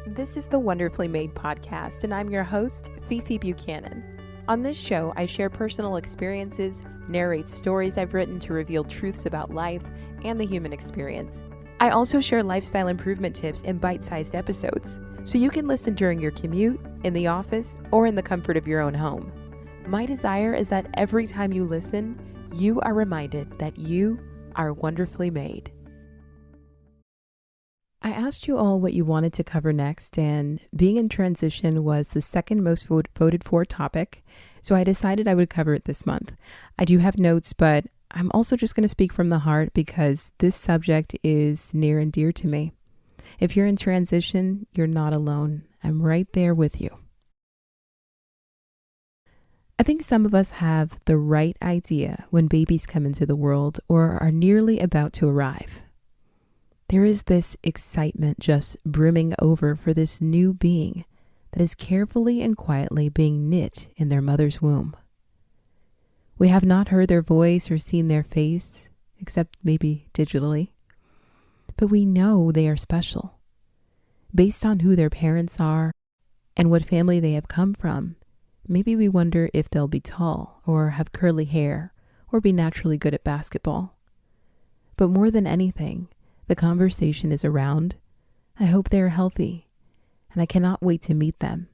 This is the Wonderfully Made podcast, and I'm your host, Fifi Buchanan. On this show, I share personal experiences, narrate stories I've written to reveal truths about life and the human experience. I also share lifestyle improvement tips in bite-sized episodes, so you can listen during your commute, in the office, or in the comfort of your own home. My desire is that every time you listen, you are reminded that you are wonderfully made. I asked you all what you wanted to cover next, and being in transition was the second most voted for topic, so I decided I would cover it this month. I do have notes, but I'm also just going to speak from the heart because this subject is near and dear to me. If you're in transition, you're not alone. I'm right there with you. I think some of us have the right idea when babies come into the world or are nearly about to arrive. There is this excitement just brimming over for this new being that is carefully and quietly being knit in their mother's womb. We have not heard their voice or seen their face, except maybe digitally, but we know they are special. Based on who their parents are and what family they have come from, maybe we wonder if they'll be tall or have curly hair or be naturally good at basketball. But more than anything, the conversation is around, I hope they are healthy, and I cannot wait to meet them.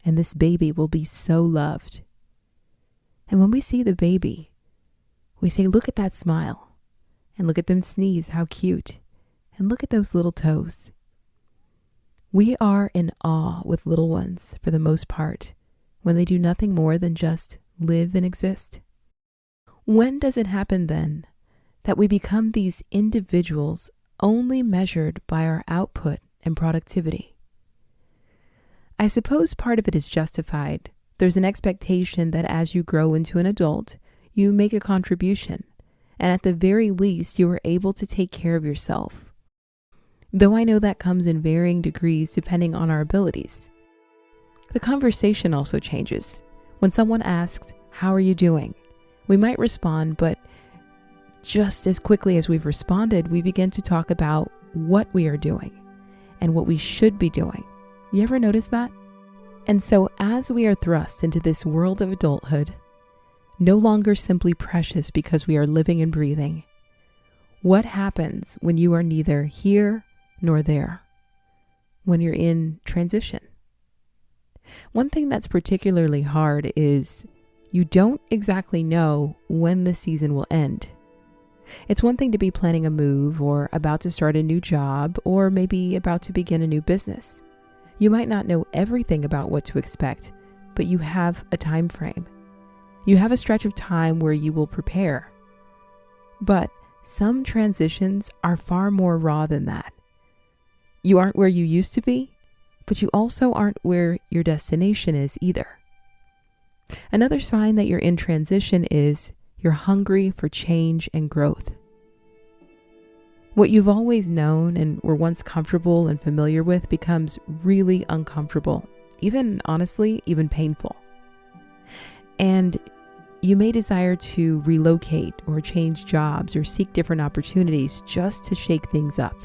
And this baby will be so loved. And when we see the baby, we say, look at that smile, and look at them sneeze, how cute, and look at those little toes. We are in awe with little ones for the most part, when they do nothing more than just live and exist. When does it happen then that we become these individuals only measured by our output and productivity? I suppose part of it is justified. There's an expectation that as you grow into an adult, you make a contribution, and at the very least, you are able to take care of yourself. Though I know that comes in varying degrees depending on our abilities. The conversation also changes. When someone asks, "How are you doing?" we might respond, but just as quickly as we've responded, we begin to talk about what we are doing and what we should be doing. You ever notice that? And so as we are thrust into this world of adulthood, no longer simply precious because we are living and breathing, what happens when you are neither here nor there? When you're in transition? One thing that's particularly hard is you don't exactly know when the season will end. It's one thing to be planning a move or about to start a new job or maybe about to begin a new business. You might not know everything about what to expect, but you have a time frame. You have a stretch of time where you will prepare. But some transitions are far more raw than that. You aren't where you used to be, but you also aren't where your destination is either. Another sign that you're in transition is you're hungry for change and growth. What you've always known and were once comfortable and familiar with becomes really uncomfortable, honestly, even painful. And you may desire to relocate or change jobs or seek different opportunities just to shake things up.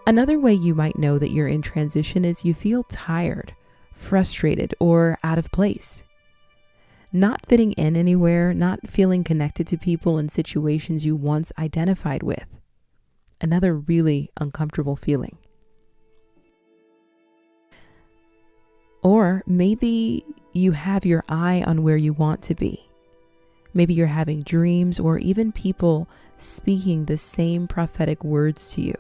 Another way you might know that you're in transition is you feel tired, frustrated, or out of place. Not fitting in anywhere, not feeling connected to people and situations you once identified with. Another really uncomfortable feeling. Or maybe you have your eye on where you want to be. Maybe you're having dreams or even people speaking the same prophetic words to you.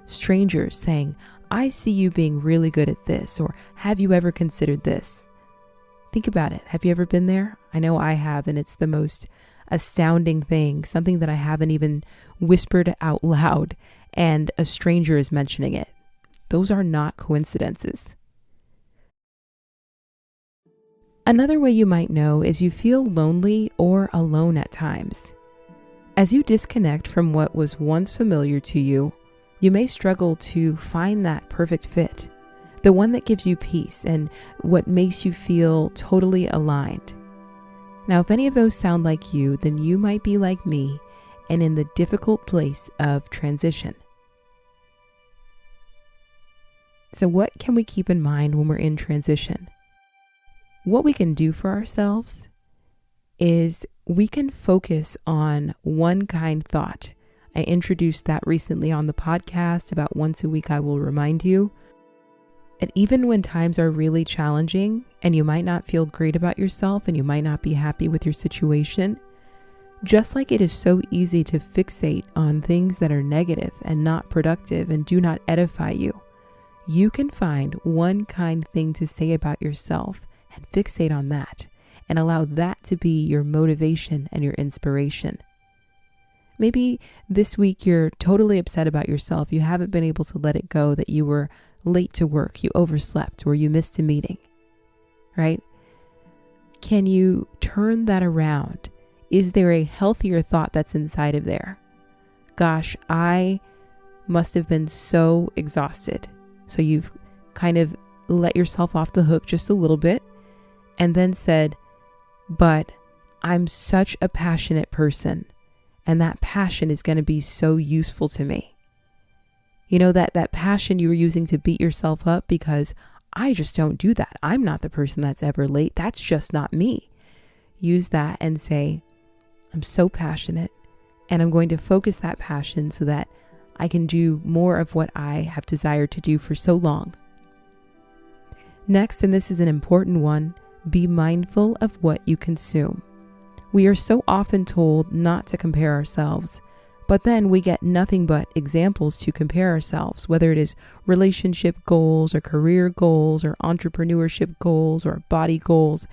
Strangers saying, "I see you being really good at this," or "Have you ever considered this?" Think about it. Have you ever been there? I know I have, and it's the most astounding thing, something that I haven't even whispered out loud, and a stranger is mentioning it. Those are not coincidences. Another way you might know is you feel lonely or alone at times. As you disconnect from what was once familiar to you, you may struggle to find that perfect fit. The one that gives you peace and what makes you feel totally aligned. Now, if any of those sound like you, then you might be like me and in the difficult place of transition. So what can we keep in mind when we're in transition? What we can do for ourselves is we can focus on one kind thought. I introduced that recently on the podcast about once a week I will remind you. And even when times are really challenging and you might not feel great about yourself and you might not be happy with your situation, just like it is so easy to fixate on things that are negative and not productive and do not edify you, you can find one kind thing to say about yourself and fixate on that and allow that to be your motivation and your inspiration. Maybe this week you're totally upset about yourself. You haven't been able to let it go that you were late to work, you overslept, or you missed a meeting, right? Can you turn that around? Is there a healthier thought that's inside of there? Gosh, I must have been so exhausted. So you've kind of let yourself off the hook just a little bit and then said, but I'm such a passionate person and that passion is going to be so useful to me. You know, that passion you were using to beat yourself up because I just don't do that. I'm not the person that's ever late. That's just not me. Use that and say, I'm so passionate and I'm going to focus that passion so that I can do more of what I have desired to do for so long. Next, and this is an important one, be mindful of what you consume. We are so often told not to compare ourselves, but then we get nothing but examples to compare ourselves, whether it is relationship goals or career goals or entrepreneurship goals or body goals.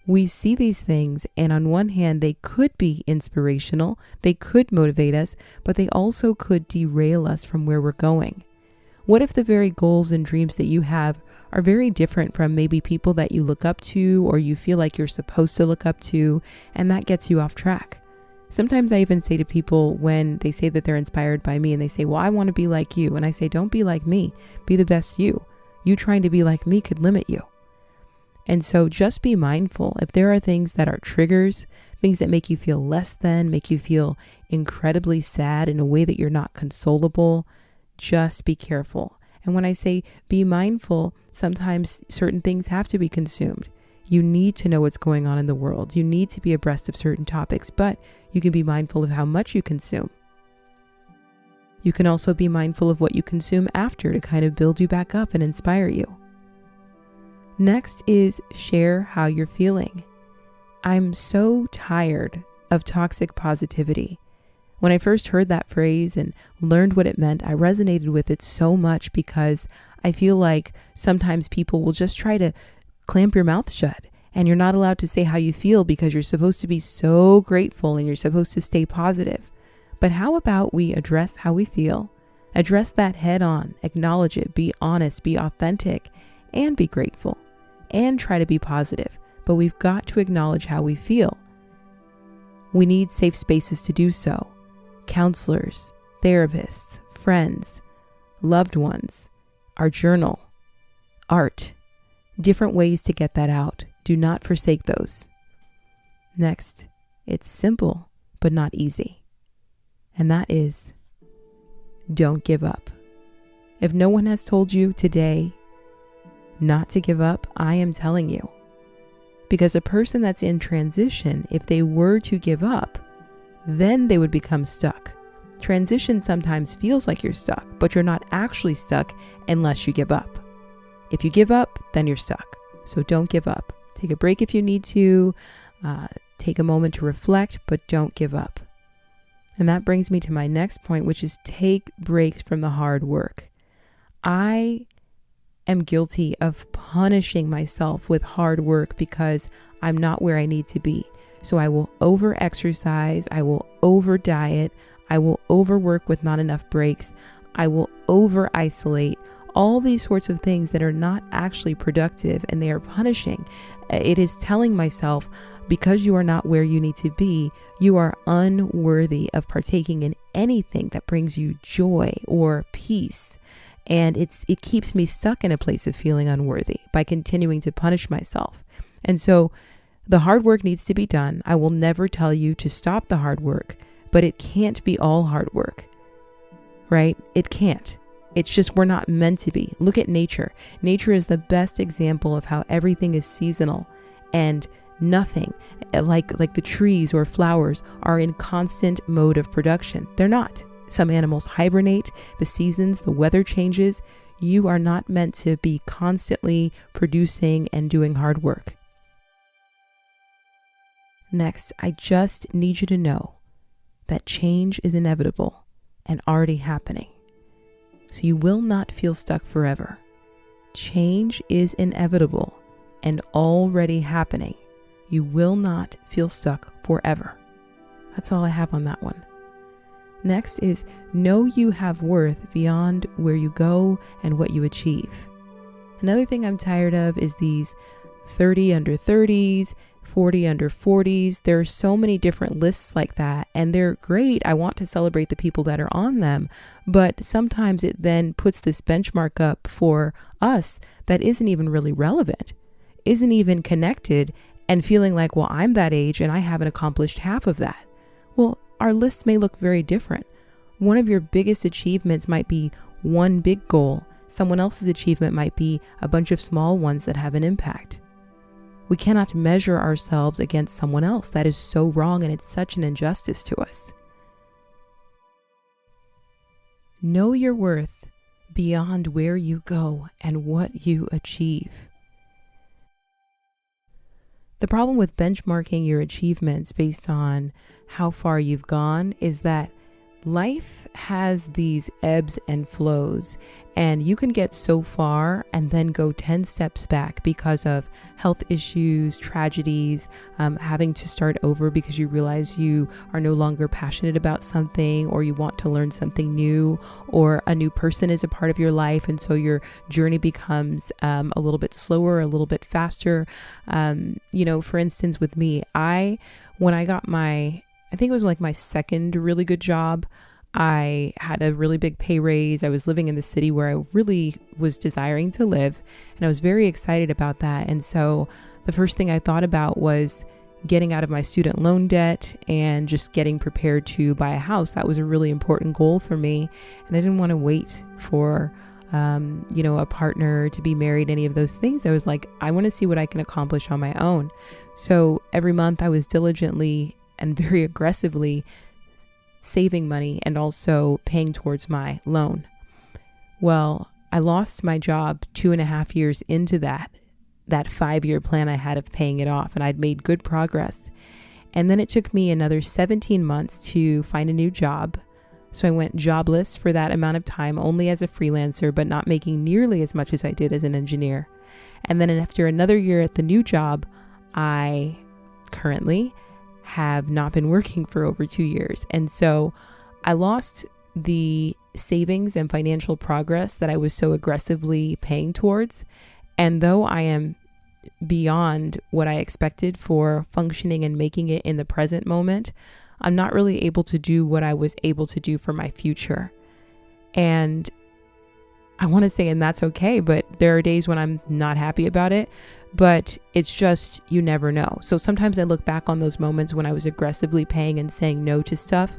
We see these things, and on one hand, they could be inspirational, they could motivate us, but they also could derail us from where we're going. What if the very goals and dreams that you have are very different from maybe people that you look up to or you feel like you're supposed to look up to, and that gets you off track? Sometimes I even say to people when they say that they're inspired by me and they say, well, I want to be like you. And I say, don't be like me, be the best you. You trying to be like me could limit you. And so just be mindful. If there are things that are triggers, things that make you feel less than, make you feel incredibly sad in a way that you're not consolable, just be careful. And when I say be mindful, sometimes certain things have to be consumed. You need to know what's going on in the world. You need to be abreast of certain topics, but you can be mindful of how much you consume. You can also be mindful of what you consume after to kind of build you back up and inspire you. Next is share how you're feeling. I'm so tired of toxic positivity. When I first heard that phrase and learned what it meant, I resonated with it so much because I feel like sometimes people will just try to clamp your mouth shut and you're not allowed to say how you feel because you're supposed to be so grateful and you're supposed to stay positive. But how about we address how we feel, address that head on, acknowledge it, be honest, be authentic, and be grateful, and try to be positive. But we've got to acknowledge how we feel. We need safe spaces to do so. Counselors, therapists, friends, loved ones, our journal, art, different ways to get that out. Do not forsake those. Next, it's simple, but not easy. And that is, don't give up. If no one has told you today not to give up, I am telling you. Because a person that's in transition, if they were to give up, then they would become stuck. Transition sometimes feels like you're stuck, but you're not actually stuck unless you give up. If you give up, then you're stuck. So don't give up. Take a break if you need to. Take a moment to reflect, but don't give up. And that brings me to my next point, which is take breaks from the hard work. I am guilty of punishing myself with hard work because I'm not where I need to be. So I will over-exercise, I will over-diet, I will overwork with not enough breaks, I will over-isolate, all these sorts of things that are not actually productive and they are punishing. It is telling myself, because you are not where you need to be, you are unworthy of partaking in anything that brings you joy or peace. And it keeps me stuck in a place of feeling unworthy by continuing to punish myself. And so the hard work needs to be done. I will never tell you to stop the hard work, but it can't be all hard work, right? It can't. It's just we're not meant to be. Look at nature. Nature is the best example of how everything is seasonal, and nothing like the trees or flowers are in constant mode of production. They're not. Some animals hibernate, the seasons, the weather changes. You are not meant to be constantly producing and doing hard work. Next, I just need you to know that change is inevitable and already happening. So you will not feel stuck forever. Change is inevitable and already happening. You will not feel stuck forever. That's all I have on that one. Next is know you have worth beyond where you go and what you achieve. Another thing I'm tired of is these 30 under 30s, 40 under 40s. There are so many different lists like that, and they're great. I want to celebrate the people that are on them, but sometimes it then puts this benchmark up for us that isn't even really relevant, isn't even connected, and feeling like, well, I'm that age and I haven't accomplished half of that. Well, our lists may look very different. One of your biggest achievements might be one big goal. Someone else's achievement might be a bunch of small ones that have an impact. We cannot measure ourselves against someone else. That is so wrong, and it's such an injustice to us. Know your worth beyond where you go and what you achieve. The problem with benchmarking your achievements based on how far you've gone is that life has these ebbs and flows, and you can get so far and then go 10 steps back because of health issues, tragedies, having to start over because you realize you are no longer passionate about something, or you want to learn something new, or a new person is a part of your life, and so your journey becomes a little bit slower, a little bit faster. For instance, with me, when I got I think it was like my second really good job, I had a really big pay raise. I was living in the city where I really was desiring to live, and I was very excited about that. And so the first thing I thought about was getting out of my student loan debt and just getting prepared to buy a house. That was a really important goal for me, and I didn't want to wait for a partner to be married, any of those things. I was like, I want to see what I can accomplish on my own. So every month I was diligently and very aggressively saving money and also paying towards my loan. Well, I lost my job 2.5 years into that 5-year plan I had of paying it off, and I'd made good progress. And then it took me another 17 months to find a new job. So I went jobless for that amount of time, only as a freelancer, but not making nearly as much as I did as an engineer. And then after another year at the new job, I currently have not been working for over 2 years. And so I lost the savings and financial progress that I was so aggressively paying towards. And though I am beyond what I expected for functioning and making it in the present moment, I'm not really able to do what I was able to do for my future. And I want to say, and that's okay, but there are days when I'm not happy about it. But it's just, you never know. So sometimes I look back on those moments when I was aggressively paying and saying no to stuff.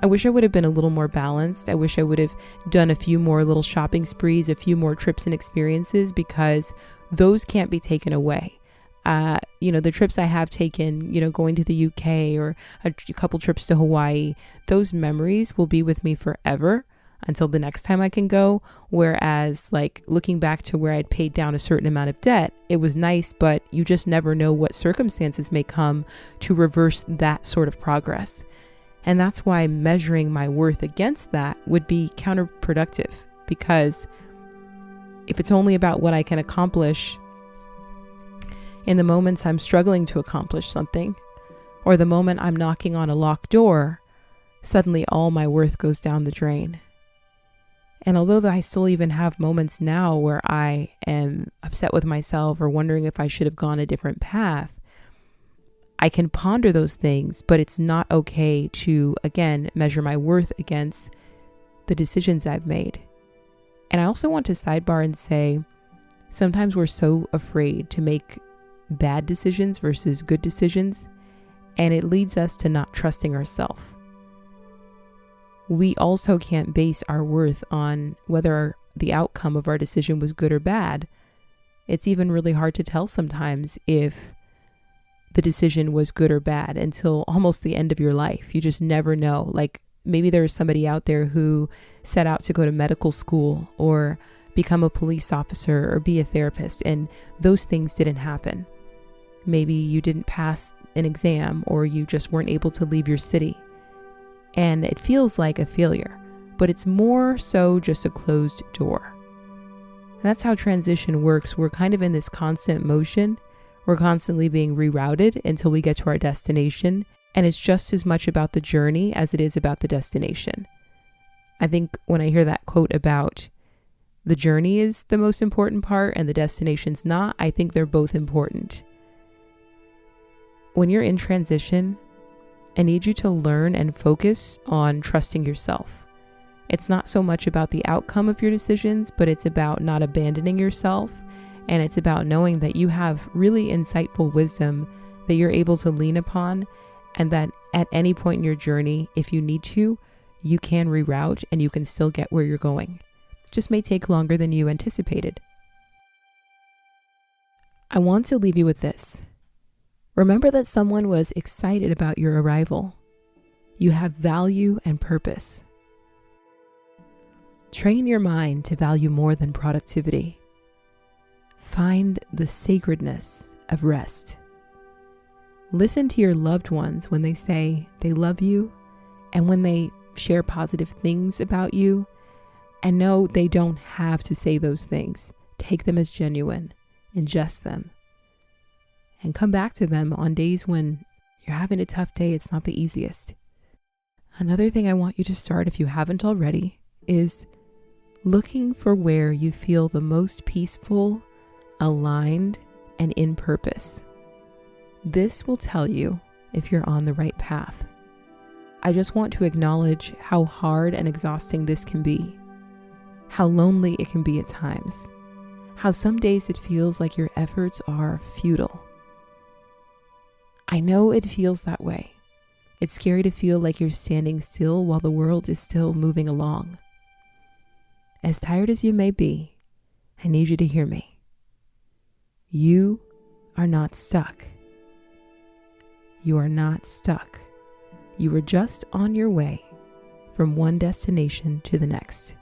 I wish I would have been a little more balanced. I wish I would have done a few more little shopping sprees, a few more trips and experiences, because those can't be taken away. The trips I have taken, going to the UK or a couple trips to Hawaii, those memories will be with me forever until the next time I can go. Whereas looking back to where I'd paid down a certain amount of debt, it was nice, but you just never know what circumstances may come to reverse that sort of progress. And that's why measuring my worth against that would be counterproductive, because if it's only about what I can accomplish in the moments I'm struggling to accomplish something, or the moment I'm knocking on a locked door, suddenly all my worth goes down the drain. And although I still even have moments now where I am upset with myself or wondering if I should have gone a different path, I can ponder those things, but it's not okay to, again, measure my worth against the decisions I've made. And I also want to sidebar and say, sometimes we're so afraid to make bad decisions versus good decisions, and it leads us to not trusting ourselves. we also can't base our worth on whether the outcome of our decision was good or bad. It's even really hard to tell sometimes if the decision was good or bad until almost the end of your life. You just never know. Like maybe there is somebody out there who set out to go to medical school or become a police officer or be a therapist, and those things didn't happen. Maybe you didn't pass an exam, or you just weren't able to leave your city. And it feels like a failure, but it's more so just a closed door. And that's how transition works. We're kind of in this constant motion. We're constantly being rerouted until we get to our destination. And it's just as much about the journey as it is about the destination. I think when I hear that quote about the journey is the most important part and the destination's not, I think they're both important. When you're in transition, I need you to learn and focus on trusting yourself. It's not so much about the outcome of your decisions, but it's about not abandoning yourself. And it's about knowing that you have really insightful wisdom that you're able to lean upon, and that at any point in your journey, if you need to, you can reroute and you can still get where you're going. It just may take longer than you anticipated. I want to leave you with this. Remember that someone was excited about your arrival. You have value and purpose. Train your mind to value more than productivity. Find the sacredness of rest. Listen to your loved ones when they say they love you and when they share positive things about you. And no, they don't have to say those things. Take them as genuine. Ingest them. And come back to them on days when you're having a tough day. It's not the easiest. Another thing I want you to start, if you haven't already, is looking for where you feel the most peaceful, aligned, and in purpose. This will tell you if you're on the right path. I just want to acknowledge how hard and exhausting this can be, how lonely it can be at times, how some days it feels like your efforts are futile. I know it feels that way. It's scary to feel like you're standing still while the world is still moving along. As tired as you may be, I need you to hear me. You are not stuck. You are not stuck. You are just on your way from one destination to the next.